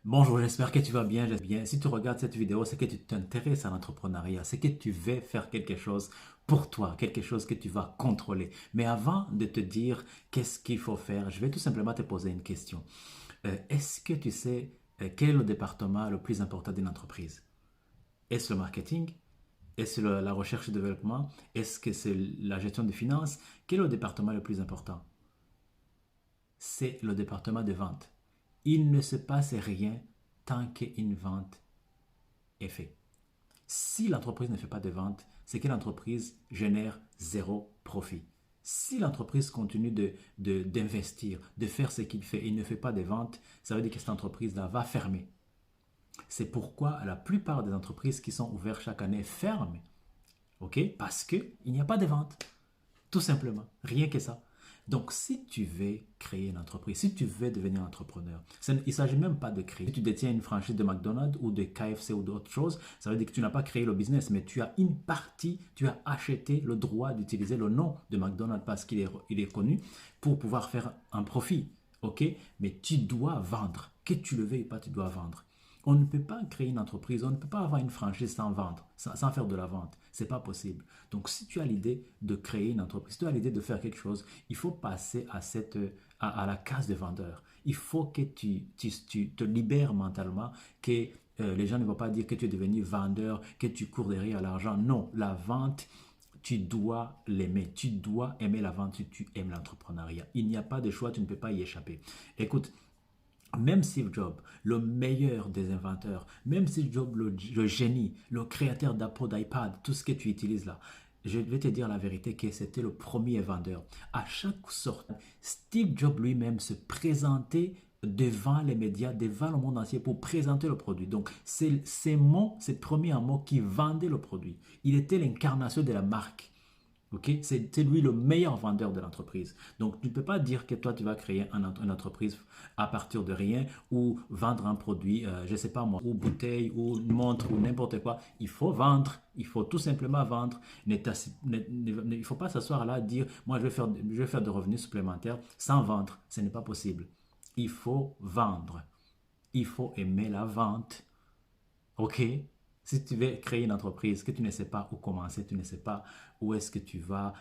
Bonjour, j'espère que tu vas bien, Si tu regardes cette vidéo, c'est que tu t'intéresses à l'entrepreneuriat, c'est que tu veux faire quelque chose pour toi, quelque chose que tu vas contrôler. Mais avant de te dire qu'est-ce qu'il faut faire, je vais tout simplement te poser une question. Est-ce que tu sais quel est le département le plus important d'une entreprise? Est-ce le marketing? Est-ce la recherche et développement? Est-ce que c'est la gestion des finances? Quel est le département le plus important? C'est le département de vente. Il ne se passe rien tant qu'une vente est faite. Si l'entreprise ne fait pas de vente, c'est que l'entreprise génère zéro profit. Si l'entreprise continue d'investir, de faire ce qu'il fait et ne fait pas de vente, ça veut dire que cette entreprise-là va fermer. C'est pourquoi la plupart des entreprises qui sont ouvertes chaque année ferment. OK? Parce qu'il n'y a pas de vente. Tout simplement. Rien que ça. Donc, si tu veux créer une entreprise, si tu veux devenir entrepreneur, il ne s'agit même pas de créer. Si tu détiens une franchise de McDonald's ou de KFC ou d'autres choses, ça veut dire que tu n'as pas créé le business, mais tu as une partie, tu as acheté le droit d'utiliser le nom de McDonald's parce qu'il est connu pour pouvoir faire un profit. OK? Mais tu dois vendre. Que tu le veuilles ou pas, tu dois vendre. On ne peut pas créer une entreprise, on ne peut pas avoir une franchise sans vendre, sans faire de la vente. C'est pas possible. Donc, si tu as l'idée de créer une entreprise, si tu as l'idée de faire quelque chose, il faut passer à la case de vendeur. Il faut que tu te libères mentalement, que les gens ne vont pas dire que tu es devenu vendeur, que tu cours derrière l'argent. Non, la vente, tu dois l'aimer. Tu dois aimer la vente si tu aimes l'entrepreneuriat. Il n'y a pas de choix, tu ne peux pas y échapper. Écoute, même Steve Jobs, le meilleur des inventeurs, même Steve Jobs, le génie, le créateur d'Apple, d'iPad, tout ce que tu utilises là, je vais te dire la vérité que c'était le premier vendeur. À chaque sortie, Steve Jobs lui-même se présentait devant les médias, devant le monde entier pour présenter le produit. Donc, c'est ces mots, ces premiers mots qui vendaient le produit. Il était l'incarnation de la marque. Okay? C'est lui le meilleur vendeur de l'entreprise. Donc, tu ne peux pas dire que toi, tu vas créer une entreprise à partir de rien ou vendre un produit, je ne sais pas moi, ou bouteille, ou une montre, ou n'importe quoi. Il faut vendre. Il faut tout simplement vendre. Il ne faut pas s'asseoir là et dire, moi, je vais faire de revenus supplémentaires sans vendre. Ce n'est pas possible. Il faut vendre. Il faut aimer la vente. OK? Si tu veux créer une entreprise, que tu ne sais pas où commencer, tu ne sais pas où est-ce que tu vas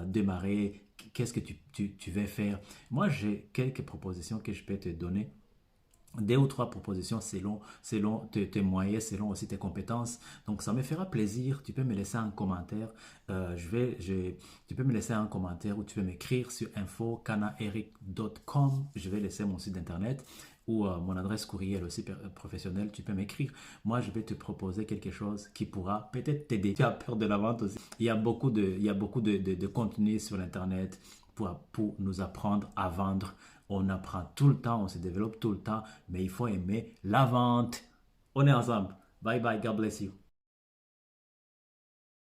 démarrer, qu'est-ce que tu veux faire. Moi, j'ai quelques propositions que je peux te donner. Deux ou trois propositions selon tes moyens, selon aussi tes compétences. Donc, ça me fera plaisir. Tu peux me laisser un commentaire. Tu peux me laisser un commentaire ou tu peux m'écrire sur info.canaeric.com. Je vais laisser mon site internet ou mon adresse courriel aussi professionnelle. Tu peux m'écrire. Moi, je vais te proposer quelque chose qui pourra peut-être t'aider. Tu as peur de la vente aussi. Il y a beaucoup de contenu sur l'internet pour nous apprendre à vendre. On apprend tout le temps, on se développe tout le temps, mais il faut aimer la vente. On est ensemble. Bye bye, God bless you.